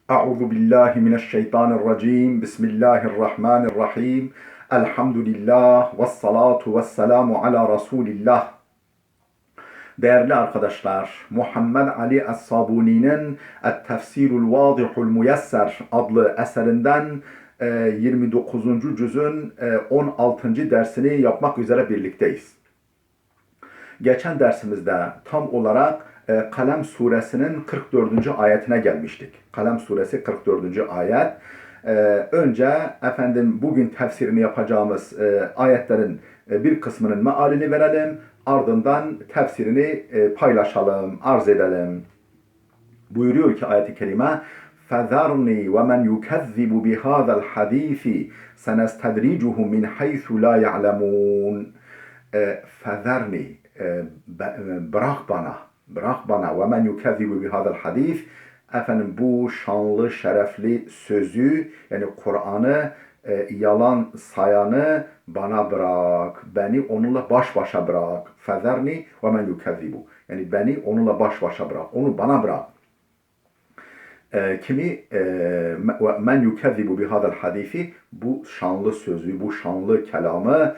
Euzu billahi mineşşeytanirracim. Bismillahirrahmanirrahim. Elhamdülillah ve salatu ve selamu ala Resulillah. Değerli arkadaşlar, Muhammed Ali Es-Sabuni'nin Et-Tefsirul Vadihul Muyesser adlı eserinden 29. cüzün 16. dersini yapmak üzere birlikteyiz. Geçen dersimizde tam olarak Kalem suresinin 44. ayetine gelmiştik. Kalem suresi 44. ayet. Önce bugün tefsirini yapacağımız ayetlerin bir kısmının mealini verelim. Ardından tefsirini paylaşalım, arz edelim. Buyuruyor ki ayet-i kerime فَذَرْنِي وَمَنْ يُكَذِّبُ بِهَذَا الْحَد۪يثِ سَنَسْتَدْرِجُهُمْ مِنْ حَيْثُ لَا يَعْلَمُونَ فَذَرْنِي bırak bana ve men yukezzibu bihadal hadis, bu şanlı şerefli sözü, yani Kur'an'ı yalan sayanı bana bırak, beni onunla baş başa bırak. Fezerni ve men yukezzibu, yani beni onunla baş başa bırak, onu bana bırak. Kimi men yukezzibu bihadal hadisi, bu şanlı sözü, bu şanlı kelamı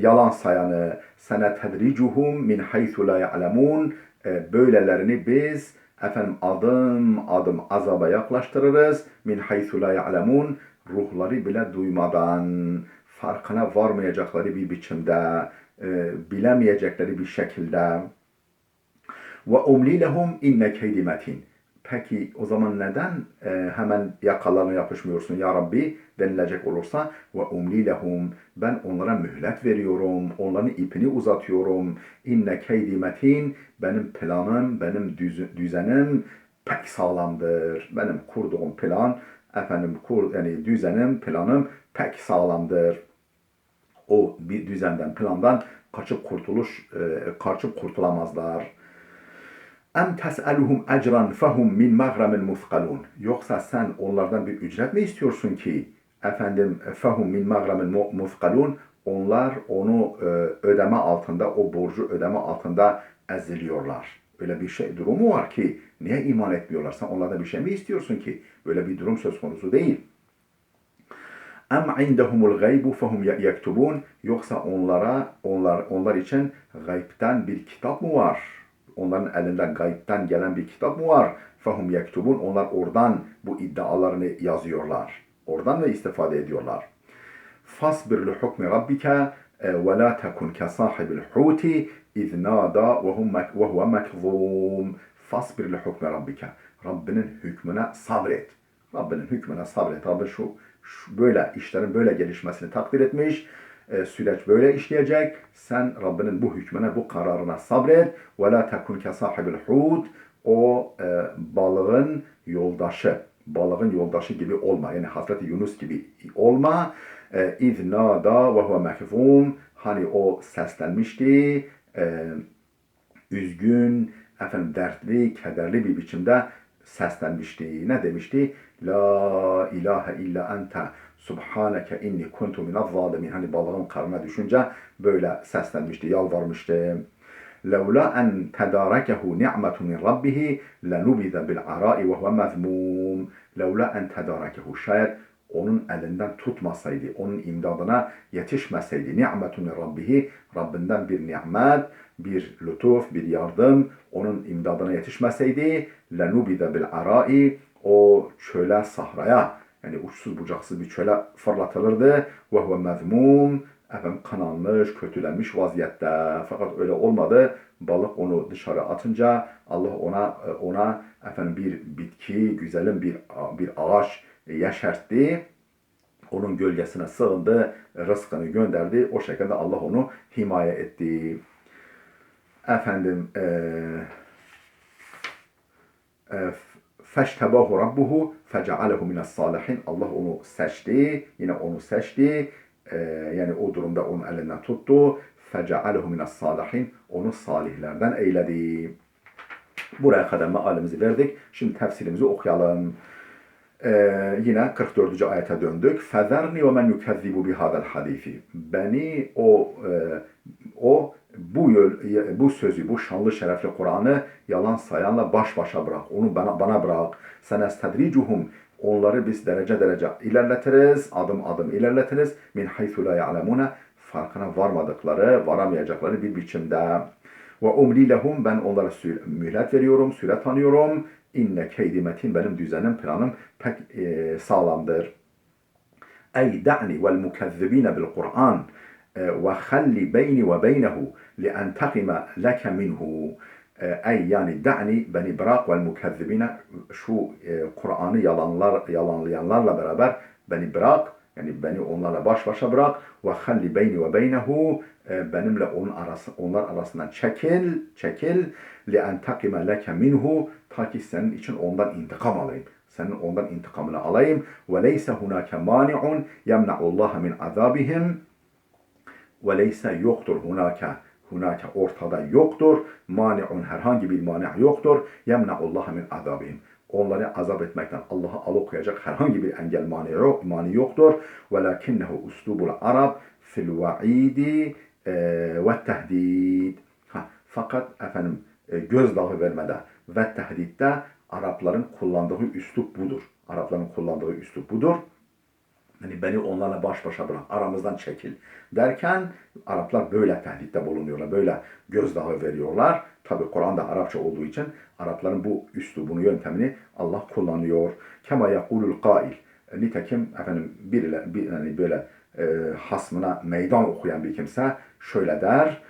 yalan sayanı, senetedricuhum min haythu la ya'lemun, böylelerini biz adım adım azaba yaklaştırırız. Min haythu la ya'lemun, ruhları bile duymadan, farkına varmayacakları bir biçimde, bilemeyecekleri bir şekilde. Ve umli lehum inne keydi metin. Peki o zaman neden hemen yakalarına yapışmıyorsun ya Rabbi denilecek olursa, ve umli lehum, ben onlara mühlet veriyorum, onların ipini uzatıyorum. İnne keydi metin, benim planım, benim düzenim pek sağlamdır. Benim kurduğum plan, yani düzenim, planım pek sağlamdır. O bir düzenden, plandan kaçıp kurtulamazlar. Em tes'eluhum ecran fehum min mağramin muthqalun. Yoksa sen onlardan bir ücret mi istiyorsun ki fehum min mağramin muthqalun, onlar onu ödeme altında, o borcu ödeme altında eziliyorlar. Öyle bir durumu var ki niye iman etmiyorlar? Sen onlardan bir şey mi istiyorsun ki? Böyle bir durum söz konusu değil. Em indehumul gaybu fehum yektubun. Yoksa onlar için gaybten bir kitap mı var? Onların elinde gaybten gelen bir kitap mı var? Fehum yektubun. Onlar oradan bu iddialarını yazıyorlar. Oradan da istifade ediyorlar. Fasbir li hukmi rabbike ve la tekun ke sahibil huti iz nada ve huve mekzum. Fasbir li hukmi rabbike. Rabbinin hükmüne sabret. Rabbinin hükmüne sabret. Rabbin şu böyle işlerin böyle gelişmesini takdir etmiş. Süreç böyle işleyecek. Sen Rabbinin bu hükmüne, bu kararına sabret. Ve la tekun ke sahibil hut. O balığın yoldaşı gibi olma. Yani Hazreti Yunus gibi olma. İz nada ve huve mekzum. Hani o seslenmişti. Üzgün, dertli, kederli bir biçimde seslenmişti. Ne demişti? La ilahe illa ente subhaneke inni kuntu minez zalimin. Hani balığın karnına düşünce böyle seslenmişti, yalvarmıştı. Levla en tedarekehu ni'metu min rabbihi lenubize bil ara'i ve huve mezmum. Levla en tedarekehu, şayet onun elinden tutmasaydı, onun imdadına yetişmeseydi, ni'metu min rabbihi, Rabbinden bir nimet, bir lütuf, bir yardım onun imdadına yetişmeseydi, lenubize bil ara'i, o çöle, sahraya, yani uçsuz bucaksız bir çöle fırlatılırdı. Ve huve mezmum, kananmış, kötülenmiş vaziyette. Fakat öyle olmadı. Balık onu dışarı atınca Allah ona bir bitki, güzelim bir ağaç yeşertti. Onun gölgesine sığındı, rızkını gönderdi. O şekilde Allah onu himaye etti. Feştebahu rabbuhu fecealehu minas salihin. Allah onu seçti. Yine onu seçti. Yani o durumda onun elinden tuttu. Fecealehu minas salihin. Onu salihlerden eyledi. Buraya kadar mealimizi verdik. Şimdi tefsirimizi okuyalım. Yine 44. ayete döndük. Fezerni ve men yukezzibu bihadal hadisi. Beni o bu sözü, bu şanlı şerefli Kur'an'ı yalan sayanla baş başa bırak. Onu bana bırak. Senestedricuhum. Onları biz derece derece ilerletiriz, adım adım ilerletiriz. Min haythu la ya'lemune. Farkına varamayacakları bir biçimde. Ve umli lehum. Ben onlara mühlet veriyorum, süre tanıyorum. İnne keydi metin. Benim düzenim, planım pek sağlamdır. Ey da'ni vel mukezzibine bil Kur'an. وخلي بيني وبينه لأنتقم لك منه ey yani da'ni beni bırak vel mukezzibine şu Kur'an'ı yalanlayanlarla beraber beni bırak yani beni onlarla baş başa bırak ve halli beyni ve beynehu benimle onlar arasından çekil li entakime leke minhu ta ki senin için ondan intikam alayım. Senin ondan intikamını alayım. Ve leyse hunake mani'un yemna'ullaha min azabihim ve leyse yoktur hunaka ortada yoktur. Mani'un herhangi bir mani' yoktur. Yemna'ullaha min azabihim. Onları azap etmekten Allah'a alıkoyacak herhangi bir engel mani yoktur. Velakinnehu uslubul Arab fil va'idi ve tehdid. Fakat gözdağı vermede ve tehditte Arapların kullandığı üslup budur. Arapların kullandığı üslup budur. Yani beni onlarla baş başa bırak, aramızdan çekil derken Araplar böyle tehditte bulunuyorlar, böyle gözdağı veriyorlar. Tabi Kur'an'da Arapça olduğu için Arapların bu üslubunu, yöntemini Allah kullanıyor. Kema yakulul kail. Nitekim yani böyle hasmına meydan okuyan bir kimse şöyle der.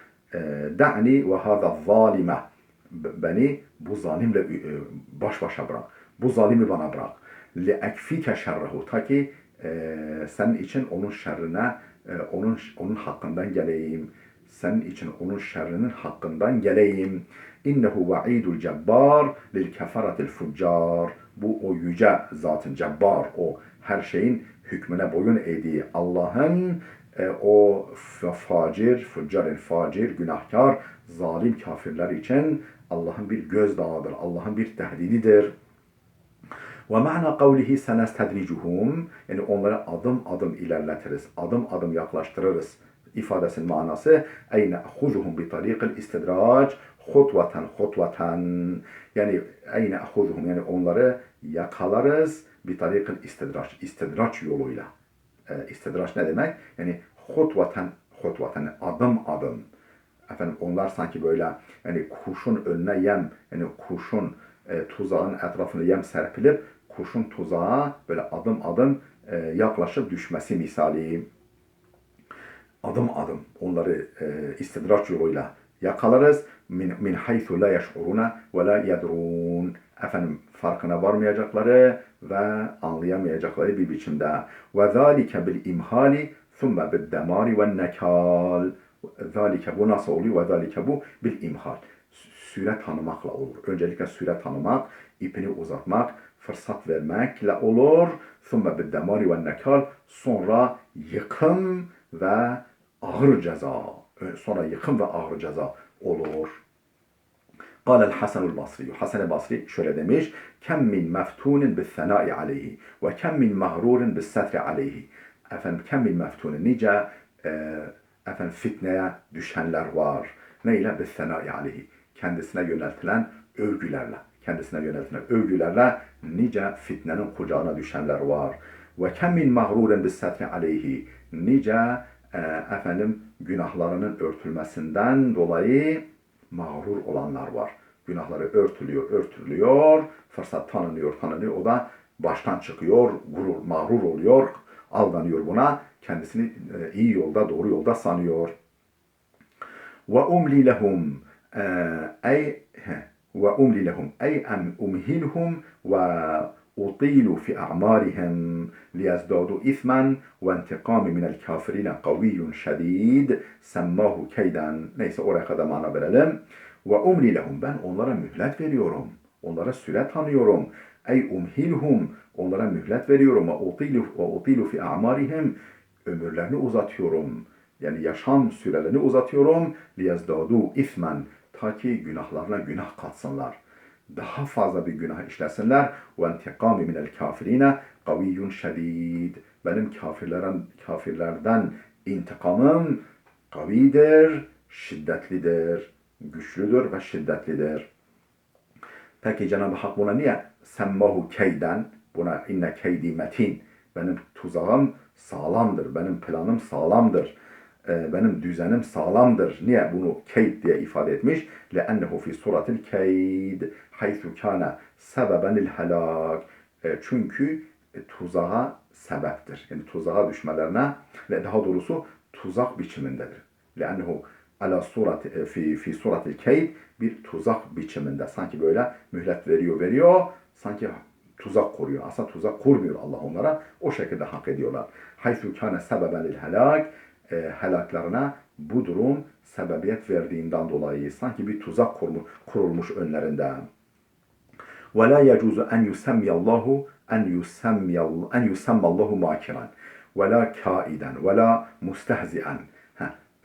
Da'ni ve hâzâ zâlime. Beni bu zalimle baş başa bırak. Bu zalimi bana bırak. Le'ekfike şerrehu. Ta ki senin için onun şerrine, onun hakkından geleyim. Senin için onun şerrinin hakkından geleyim. İnnehu va'idul cebbar lil kefaratil fuccar. Bu o yüce zatın cebbar, o her şeyin hükmüne boyun eğdiği Allah'ın o facir, günahkar, zalim kafirler için Allah'ın bir gözdağıdır, Allah'ın bir tehdididir. Ve ma'na kavlihi senestedricuhum yani onları adım adım ilerletiriz, adım adım yaklaştırırız ifadesinin manası ey ne'huzuhum bi tariqil istidrac hutvaten yani ey ne'huzuhum yani onları yakalarız bi tariqil istidrac yoluyla. İstidraç ne demek? Yani hutvaten adım adım. Onlar sanki böyle yani kuşun önüne yem yani kuşun tuzağın etrafına yem serpilip kuşun tuzağa böyle adım adım yaklaşıp düşmesi misali. Adım adım onları istidraç yoluyla yakalarız. Min haythu la yeş'uruna ve la yedrun. Farkına varmayacakları ve anlayamayacakları bir biçimde. Ve zâlike bil imhali thumme bil demari ve nekal. Zâlike bu nasıl oluyor? Ve zâlike bu bil imhal. Süre tanımakla olur. Öncelikle süre tanımak, ipini uzatmak, fırsat vermekle olur. Thumme bil demari ve nekal. Sonra yıkım ve ağır ceza. Sonra yıkım ve ağır ceza olur. Kâlel Hasanul Basri. Hasan-ı Basri şöyle demiş. Kem min meftunin bis senai aleyhi ve kem min mağrurin bis setri aleyhi. Kem min meftunin nice fitneye düşenler var. Neyle? Bis senai aleyhi. Kendisine yöneltilen övgülerle nice fitnenin kucağına düşenler var. Ve kem min mağrurin bis setri aleyhi. Nice günahlarının örtülmesinden dolayı mağrur olanlar var. Günahları örtülüyor, fırsat tanınıyor. O da baştan çıkıyor, mağrur oluyor, aldanıyor buna. Kendisini iyi yolda, doğru yolda sanıyor. Ve umli lehum ey umhilhum ve أطيل في أعمارهم ليزدادوا إثما وانتقام من الكافرين قوي شديد سماه كيدا. Neyse oraya kadar mana verelim. Ve umli lehum ben onlara mühlet veriyorum. Onlara süre tanıyorum. Ey umhilhum onlara mühlet veriyorum. Ve utilu fi a'marihim ömürlerini uzatıyorum. Yani yaşam sürelerini uzatıyorum. Liyazdadu ismen ta ki günahlarına günah katsınlar. Daha fazla bir günah işlesinler. Ve intikami minel kafirine kaviyyun şedid. Benim kafirlerden intikamım kavidir, şiddetlidir, güçlüdür ve şiddetlidir. Peki Cenab-ı Hak buna niye semmahu keyden, buna inne keydi metin, benim tuzağım sağlamdır, benim planım sağlamdır, benim düzenim sağlamdır. Niye bunu keyd diye ifade etmiş? لَأَنَّهُ فِي سُورَةِ الْكَيْدِ حَيْثُ كَانَ سَبَبًا الْهَلَاكِ Çünkü tuzağa sebeptir. Yani tuzağa düşmelerine ve daha doğrusu tuzak biçimindedir. لَأَنَّهُ ala surat fi suratil keyd bir tuzak biçiminde sanki böyle mühlet veriyor sanki tuzak kuruyor. Aslında tuzak kurmuyor Allah onlara. O şekilde hak ediyorlar. Haythu kâne sebeben lil helak helaklarına bu durum sebebiyet verdiğinden dolayı sanki bir tuzak kurulmuş önlerinde. Ve la yecuzu en yusemmiallahu en yusemmallahu makiran ve la kaiden ve la mustehzi'en.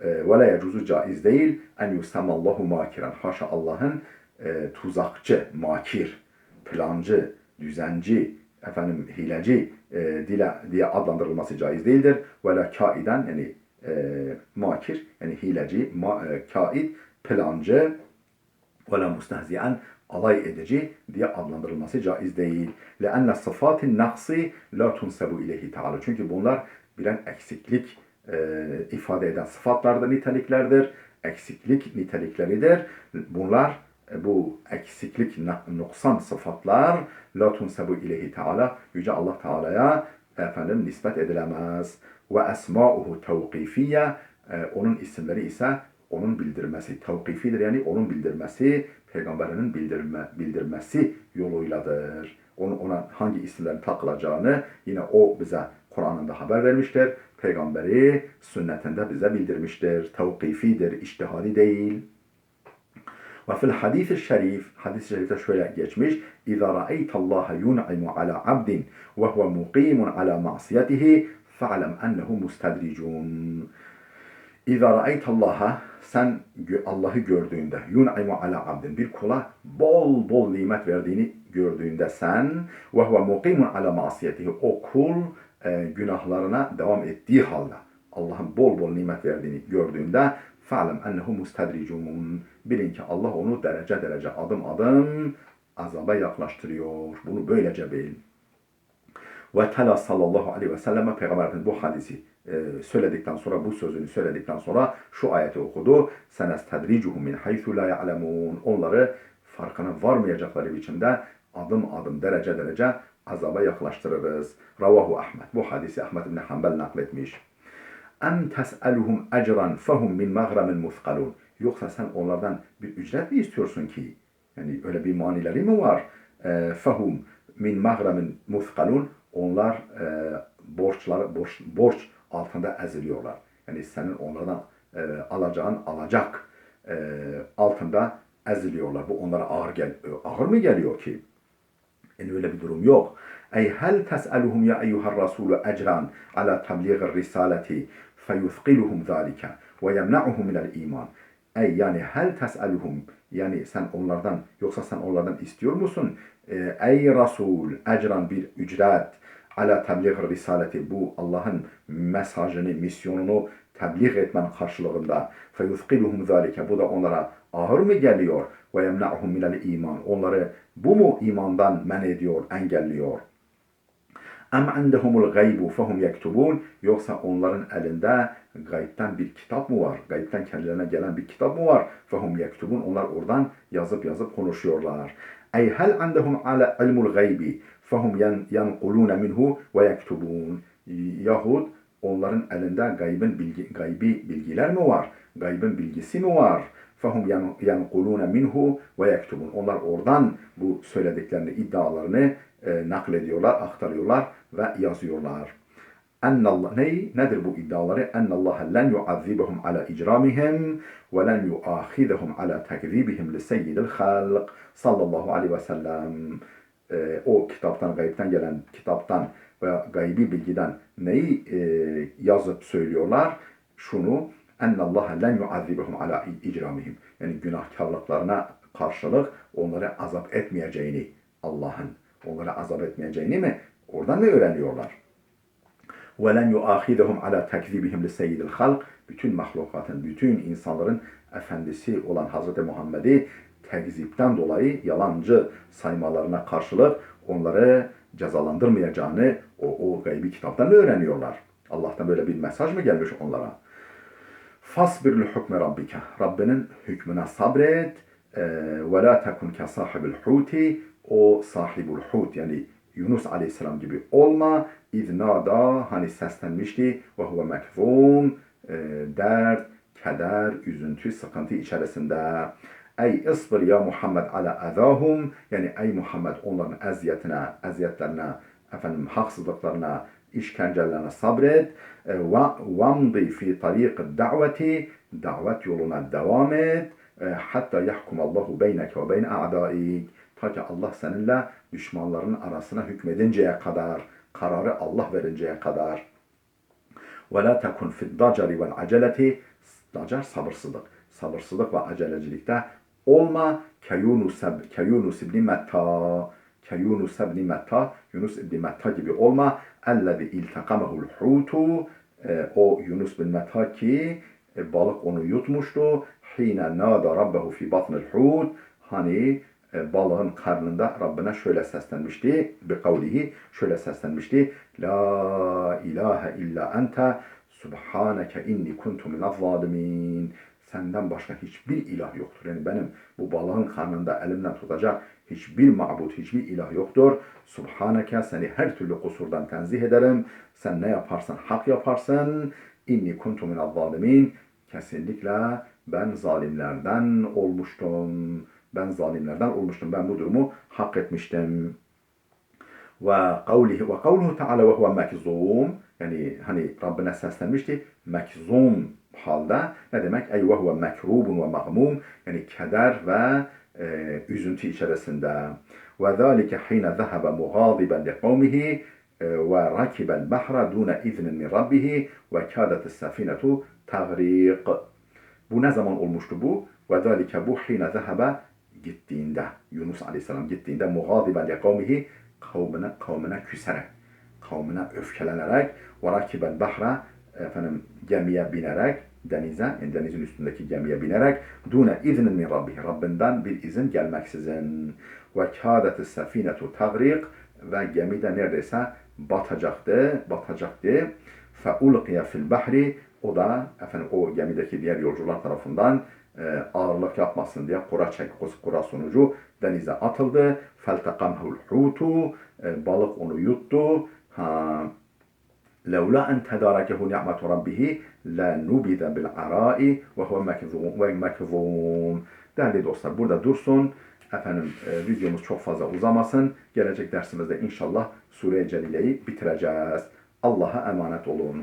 Ve la yecuzu caiz değil en yusemmallahu makiran. Haşa Allah'ın tuzakçı, makir, plancı, düzenci, hileci diye adlandırılması caiz değildir. Ve la kaiden yani makir, yani hileci, kaid, plancı ve la mustehzi'en alay edici diye adlandırılması caiz değil. لَأَنَّ صِفَاتِ النَّقْصِ لَا تُنْسَبُ اِلَيْهِ Teala. Çünkü bunlar birer eksiklik ifade eden sıfatlardır, niteliklerdir. Eksiklik nitelikleridir. Bunlar bu eksiklik, noksan sıfatlar la tunsabu ileyhi Teala Yüce Allah Teala'ya nispet edilemez. Ve esma'uhu tevkifiyye onun isimleri ise onun bildirmesi tevkifidir. Yani onun bildirmesi, peygamberinin bildirmesi yoluyladır. Ona hangi isimlerin takılacağını yine o bize Kur'an'ında haber vermiştir. Peygamberi sünnetinde bize bildirmiştir. Tevkifidir, içtihadi değil. Ve fil hadis-i şerif, hadis-i şerifte şöyle geçmiş. İza ra'eytallaha yun'imu ala abdin ve huve muqimun ala ma'siyetihi fa'lem ennehu mustedricun. İza ra'eytallaha, sen Allah'ı gördüğünde, yun'imu ala abdin, bir kula bol bol nimet verdiğini gördüğünde sen, ve huve muqimun ala ma'siyetihi, o kul günahlarına devam ettiği halde Allah'ın bol bol nimet verdiğini gördüğünde fa'lem ennehu mustedricun, bilin ki Allah onu derece derece, adım adım azaba yaklaştırıyor. Bunu böylece bil. Ve tela sallallahu aleyhi ve selleme, Peygamber Efendimiz bu hadisi söyledikten sonra, bu sözünü söyledikten sonra şu ayeti okudu. Senestedricuhum min haythu la ya'lemun. Onları farkına varmayacakları biçimde adım adım, derece derece azaba yaklaştırırız. Ravahu Ahmed. Bu hadisi Ahmed ibn Hanbel nakletmiş. Em tes'eluhum ecran fehum min mağramin muthqalun. Yoksa sen onlardan bir ücret mi istiyorsun ki? Yani öyle bir manileri mi var? Fehum min mağramin muthqalun. Onlar borç altında eziliyorlar. Yani senin onlardan alacağın alacak altında eziliyorlar. Bu onlara ağır mı geliyor ki? Yani öyle bir durum yok. Ey hel tes'eluhum ya eyyuhar rasulü ecran ala tebliğir risaleti feyuthqiluhum zâlike ve yemna'uhum minel iman. Ey yani hel tes'eluhum, yani sen onlardan, yoksa sen onlardan istiyor musun? Ey Resul, ecran bir ücret ala tebliğir risaleti, bu Allah'ın mesajını, misyonunu tebliğ etmen karşılığında feyuthqiluhum zâlike, bu da onlara ağır mı geliyor? Ve yemna'uhum minel iman, onları bu mu imandan men ediyor, engelliyor? Em indehumul gaybu fehum yektubun, yoksa onların elinde gaybten bir kitap mı var? Gaybten kendilerine gelen bir kitap mı var? Fehum yektubun, onlar oradan yazıp konuşuyorlar. Ey hel indehum ala ilmul gaybi fehum yanqulun minhu ve yektubun. Yahut onların elinde gaybi bilgiler mi var? Gaybın bilgisi mi var? Fehum yanqulun minhu ve yektubun. Onlar oradan bu söylediklerini, iddialarını naklediyorlar, aktarıyorlar ve yazıyorlar. Nedir bu iddiaları? Ennallâhe len yuazzibahum ala icramihim ve len yuâkhidahum ala tekzibihim li seyyidil halq sallallahu aleyhi ve sellem. O kitaptan, gaybten gelen kitaptan veya gaybi bilgiden neyi yazıp söylüyorlar? Şunu, ennallâhe len yuazzibahum ala icramihim. Yani günahkarlıklarına karşılık onları azap etmeyeceğini, Allah'ın onlara azap etmeyeceğini mi? Oradan mı öğreniyorlar? وَلَنْ يُؤَخِذَهُمْ عَلَى تَكْذِبِهِمْ لِسَيِّدِ الْخَلْقِ Bütün mahlukatın, bütün insanların efendisi olan Hazreti Muhammed'i tekzipten dolayı yalancı saymalarına karşılık onları cezalandırmayacağını o gaybi kitaptan öğreniyorlar. Allah'tan böyle bir mesaj mı gelmiş onlara? Fasbir li hukme rabbike. Rabbinin hükmüne sabret. Ve la tekun ke sahibil huti. O sahibul hut yani Yunus aleyhisselam gibi olma. İznada hani seslenmişti. Ve huve mekzum. Dert, keder, üzüntü, sıkıntı içerisinde. Ey ısbir ya Muhammed ala azahum. Yani ey Muhammed onların eziyetlerine, efendim haksızlıklarına, işkencelerine sabret. Vamdi fi tariq daveti. Davet yoluna devam et. Hatta yahkumallahu beyneke ve beyne a'daik. Ta ki Allah seninle düşmanların arasına hükmedinceye kadar, kararı Allah verinceye kadar. Ve la tekun fid dacari vel aceleti. Dacar sabırsızlık. Sabırsızlık ve acelecilikte olma. Keyunus ibn Metta. Yunus ibn Metta gibi olma. Ellezî iltakamehu'l hutu. O Yunus bin Metta ki balık onu yutmuştu. Hine nâda rabbehu fi batnil hut. Hani balığın karnında Rabbine şöyle seslenmişti. Bi kavlihi şöyle seslenmişti. La ilahe illa ente subhaneke inni kuntu minez zalimin. Senden başka hiçbir ilah yoktur. Yani benim bu balığın karnında elimden tutacak hiçbir mabut, hiçbir ilah yoktur. Subhaneke seni her türlü kusurdan tenzih ederim. Sen ne yaparsan hak yaparsın. İnni kuntu minez zalimin. Kesinlikle ben zalimlerden olmuştum. Ben bu durumu hak etmiştim. Ve kavluhu Teala ve huve mekzum. Yani hani Rabbine seslenmişti. Mekzum halde ne demek? Ey ve huve mekrubun ve mağmum. Yani keder ve üzüntü içerisinde. Ve zâlike hîne zehebe muğâziben li kavmihi ve rakibel bahra dûne iznin min rabbihi ve kâdetis sefinetu tagriq. Bu ne zaman olmuştu bu? Ve zâlike bu hîne zehebe gittiğinde, Yunus aleyhisselam gittiğinde muğâziben li kavmihi kavmine küserek, kavmine öfkelenerek ve rakibel bahra gemiye binerek yani denizin üstündeki gemiye binerek dune iznin min rabbi Rabbinden bir izin gelmeksizin ve kâdetis sefinetu tagriq ve gemi de neredeyse batacaktı. Fe ulqiye fil bahri o da o gemideki diğer yolcular tarafından ağırlık yapmasın diye kura sonucu denize atıldı. Feltekamhul hutu balık onu yuttu. لولا أن تداركه نعمة ربه لنبذ بالعراء وهو مكظوم. Değerli dostlar burada dursun. Videomuz çok fazla uzamasın. Gelecek dersimizde inşallah Sure-i Celile'yi bitireceğiz. Allah'a emanet olun.